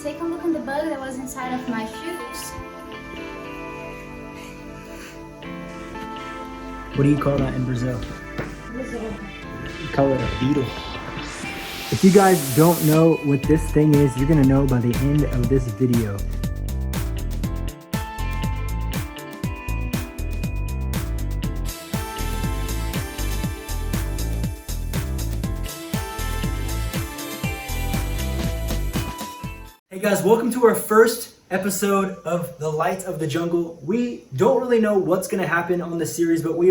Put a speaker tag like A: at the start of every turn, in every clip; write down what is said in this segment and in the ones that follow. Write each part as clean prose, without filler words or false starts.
A: take a look on the bug that was inside of my shoes.
B: What do you call that in Brazil?
A: Brazil.
B: You call it a beetle. If you guys don't know what this thing is, you're gonna know by the end of this video. Hey guys, welcome to our first episode of The Light of the Jungle. We don't really know what's gonna happen on this series, but we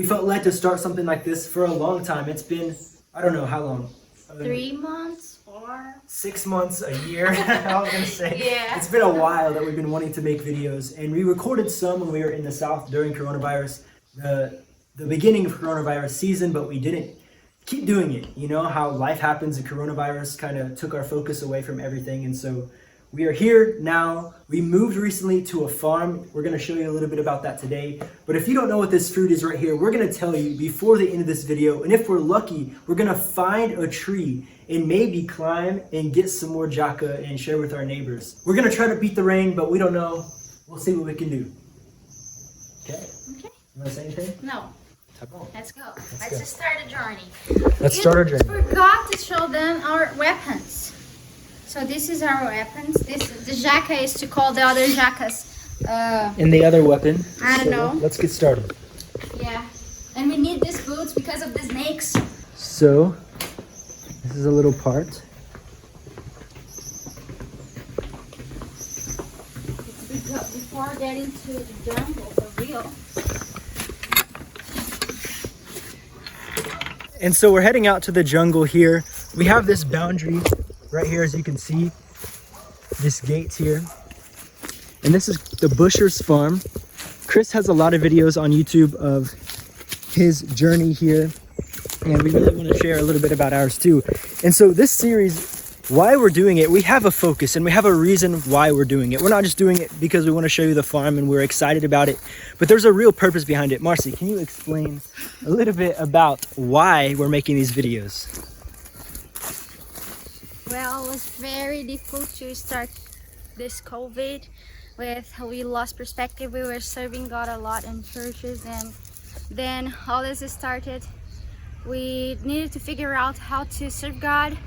B: felt led to start something like this for a long time. It's been, I don't know how long.
A: 3 months or
B: 6 months, a year. I was gonna say.
A: Yeah.
B: It's been a while that we've been wanting to make videos, and we recorded some when we were in the South during coronavirus, the beginning of coronavirus season, but we didn't keep doing it. You know how life happens, the coronavirus kind of took our focus away from everything, and so we are here now. We moved recently to a farm. We're gonna show you a little bit about that today. But if you don't know what this fruit is right here, we're gonna tell you before the end of this video. And if we're lucky, we're gonna find a tree and maybe climb and get some more jaca and share with our neighbors. We're gonna try to beat the rain, but we don't know. We'll see what we can do. Okay?
A: Okay.
B: You wanna say anything?
A: No. Let's go. Let's
B: go.
A: just start a journey.
B: Let's start our journey.
A: We forgot to show them our weapons. So this is our weapons. The jaca is to call the other jacas.
B: And the other weapon.
A: I don't know.
B: Let's get started.
A: Yeah. And we need these boots because of the snakes.
B: So, this is a little part.
A: Before getting to the jungle for real.
B: And so we're heading out to the jungle here. We have this boundary right here, as you can see, this gate here. And this is the Busher's farm. Chris has a lot of videos on YouTube of his journey here, and we really want to share a little bit about ours too. And so this series, why we're doing it, we have a focus and we have a reason why we're doing it. We're not just doing it because we want to show you the farm and we're excited about it, but there's a real purpose behind it. Marcy, can you explain a little bit about why we're making these videos?
A: Well, it was very difficult to start this COVID we lost perspective. We were serving God a lot in churches, and then all this started. We needed to figure out how to serve God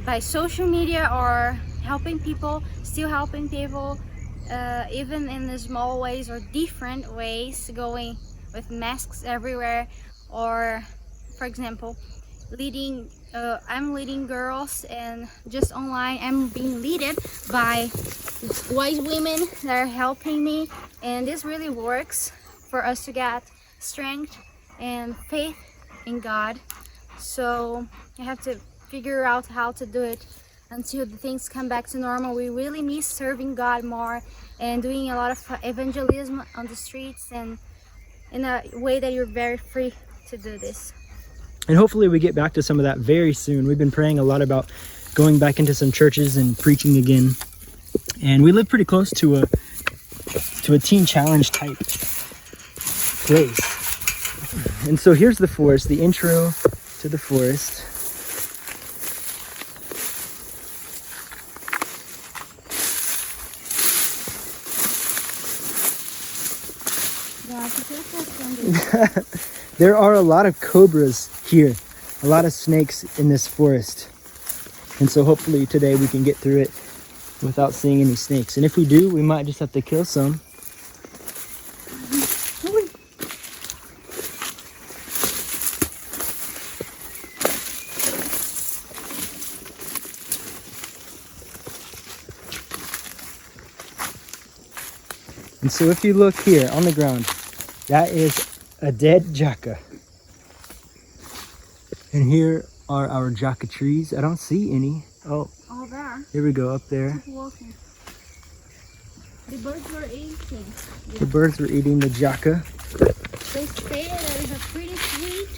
A: by social media or helping people, still helping people, even in the small ways or different ways, going with masks everywhere, or for example, I'm leading girls, and just online I'm being led by wise women that are helping me, and this really works for us to get strength and faith in God. So I have to figure out how to do it until the things come back to normal. We really miss serving God more and doing a lot of evangelism on the streets, and in a way that you're very free to do this.
B: And hopefully we get back to some of that very soon. We've been praying a lot about going back into some churches and preaching again. And we live pretty close to a teen challenge type place. And so here's the forest, the intro to the forest. There are a lot of cobras here, a lot of snakes in this forest. And so hopefully today we can get through it without seeing any snakes. And if we do, we might just have to kill some. And so if you look here on the ground, that is a dead jaca. And here are our jaca trees. I don't see any. Oh,
A: there.
B: Here we go, up there.
A: Keep walking. The birds were eating.
B: The birds were eating the jaca.
A: They say that it's a pretty sweet.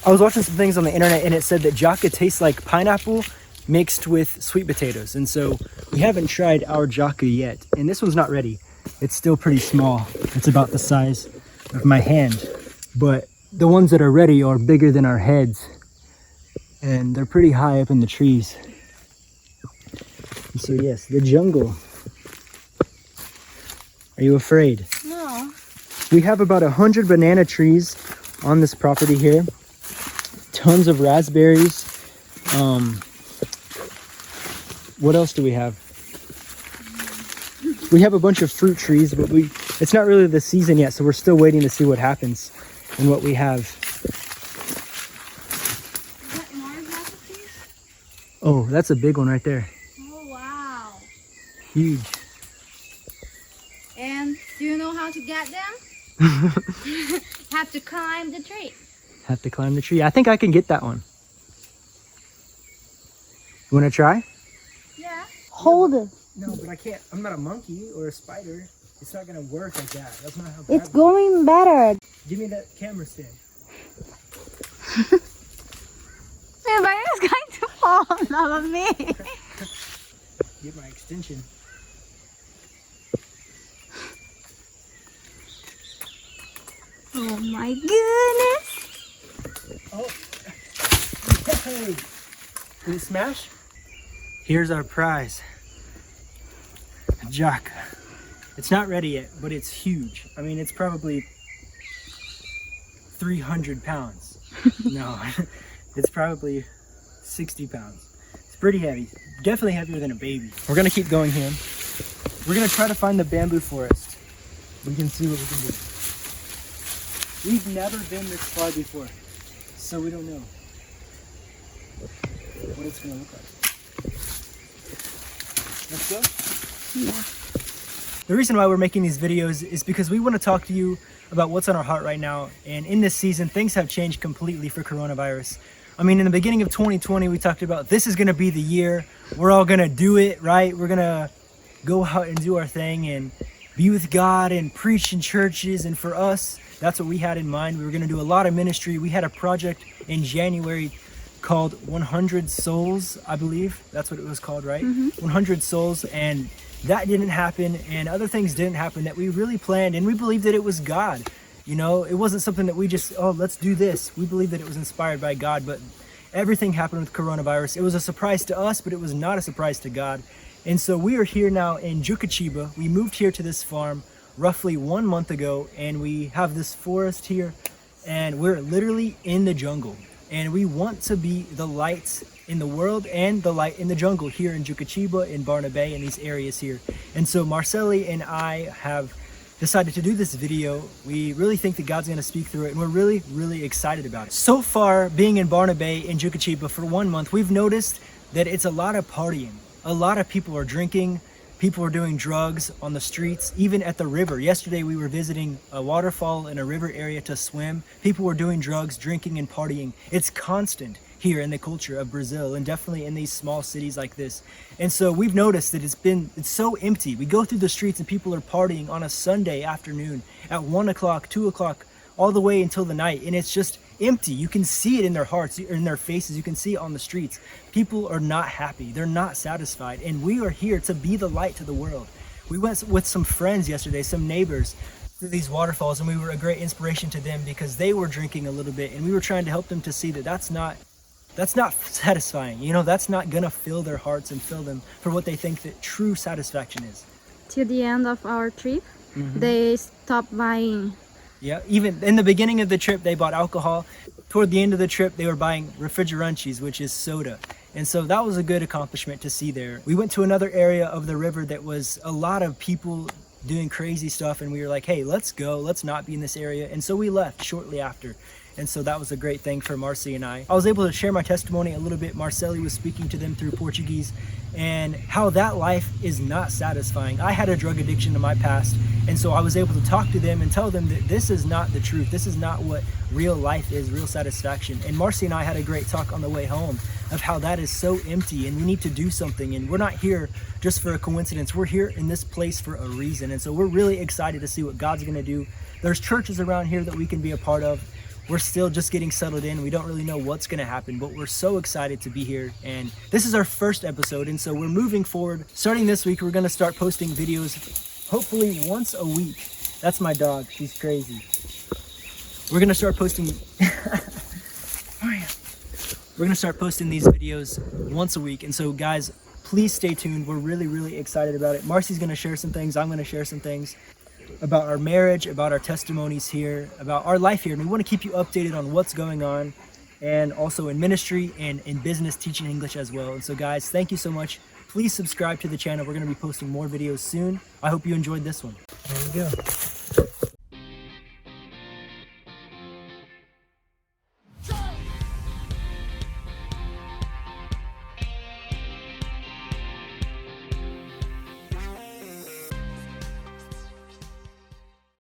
B: I was watching some things on the internet and it said that jaca tastes like pineapple mixed with sweet potatoes. And so we haven't tried our jaca yet. And this one's not ready. It's still pretty small. It's about the size of my hand. But the ones that are ready are bigger than our heads. And they're pretty high up in the trees. So yes, the jungle. Are you afraid?
A: No.
B: We have about 100 banana trees on this property here. Tons of raspberries. What else do we have? We have a bunch of fruit trees, but it's not really the season yet, so we're still waiting to see what happens and what we have.
A: Is that more recipes?
B: Oh, that's a big one right there.
A: Oh, wow.
B: Huge.
A: And do you know how to get them? Have to climb the tree.
B: Have to climb the tree. I think I can get that one. You want to try?
A: Yeah.
C: Hold it.
B: No, but I can't. I'm not a monkey or a spider. It's not going to work like that. That's not how
C: It's going better.
B: Give me that camera stand.
A: My bird is going to fall on top of me.
B: Get my extension.
A: Oh my goodness.
B: Oh. Hey. Did it smash? Here's our prize. A jack. It's not ready yet, but it's huge. I mean, it's probably 300 pounds. No, it's probably 60 pounds. It's pretty heavy. Definitely heavier than a baby. We're gonna keep going here. We're gonna try to find the bamboo forest. We can see what we can do. We've never been this far before, so we don't know what it's gonna look like. Let's go.
A: Yeah.
B: The reason why we're making these videos is because we want to talk to you about what's on our heart right now. And in this season, things have changed completely for coronavirus. I mean, in the beginning of 2020, we talked about this is going to be the year. We're all going to do it, right? We're going to go out and do our thing and be with God and preach in churches. And for us, that's what we had in mind. We were going to do a lot of ministry. We had a project in January called 100 Souls, I believe. That's what it was called, right? 100 Souls. And that didn't happen, and other things didn't happen that we really planned, and we believed that it was God. You know, it wasn't something that we just, oh, let's do this. We believed that it was inspired by God, but everything happened with coronavirus. It was a surprise to us, but it was not a surprise to God. And so we are here now in Juquitiba. We moved here to this farm roughly 1 month ago, and we have this forest here, and we're literally in the jungle. And we want to be the light in the world and the light in the jungle here in Juquitiba, in Barna Bay, in these areas here. And so Marcelle and I have decided to do this video. We really think that God's going to speak through it, and we're really, really excited about it. So far, being in Barna Bay in Juquitiba for 1 month, we've noticed that it's a lot of partying. A lot of people are drinking. People are doing drugs on the streets, even at the river. Yesterday, we were visiting a waterfall in a river area to swim. People were doing drugs, drinking, and partying. It's constant here in the culture of Brazil, and definitely in these small cities like this. And so we've noticed that it's so empty. We go through the streets and people are partying on a Sunday afternoon at 1 o'clock, 2 o'clock, all the way until the night. And it's just empty. You can see it in their hearts, in their faces. You can see it on the streets. People are not happy. They're not satisfied. And we are here to be the light to the world. We went with some friends yesterday, some neighbors, through these waterfalls, and we were a great inspiration to them because they were drinking a little bit, and we were trying to help them to see that that's not satisfying. You know, that's not gonna fill their hearts and fill them for what they think that true satisfaction is.
A: Till the end of our trip, they stopped buying.
B: Yeah, even in the beginning of the trip, they bought alcohol. Toward the end of the trip, they were buying refrigerantes, which is soda. And so that was a good accomplishment to see there. We went to another area of the river that was a lot of people doing crazy stuff, and we were like, hey, let's go, let's not be in this area. And so we left shortly after. And so that was a great thing for Marcy and I. I was able to share my testimony a little bit. Marcelle was speaking to them through Portuguese, and how that life is not satisfying. I had a drug addiction in my past, and so I was able to talk to them and tell them that this is not the truth. This is not what real life is, real satisfaction. And Marcy and I had a great talk on the way home of how that is so empty, and we need to do something. And we're not here just for a coincidence. We're here in this place for a reason. And so we're really excited to see what God's gonna do. There's churches around here that we can be a part of. We're still just getting settled in. We don't really know what's going to happen, but we're so excited to be here. And this is our first episode, and so we're moving forward. Starting this week, we're going to start posting videos, hopefully once a week. That's my dog. She's crazy. We're going to start posting... We're going to start posting these videos once a week. And so, guys, please stay tuned. We're really, really excited about it. Marcy's going to share some things. I'm going to share some things about our marriage, about our testimonies here, about our life here. And we want to keep you updated on what's going on, and also in ministry and in business, teaching English as well. And so guys, thank you so much. Please subscribe to the channel. We're going to be posting more videos soon. I hope you enjoyed this one. There we go.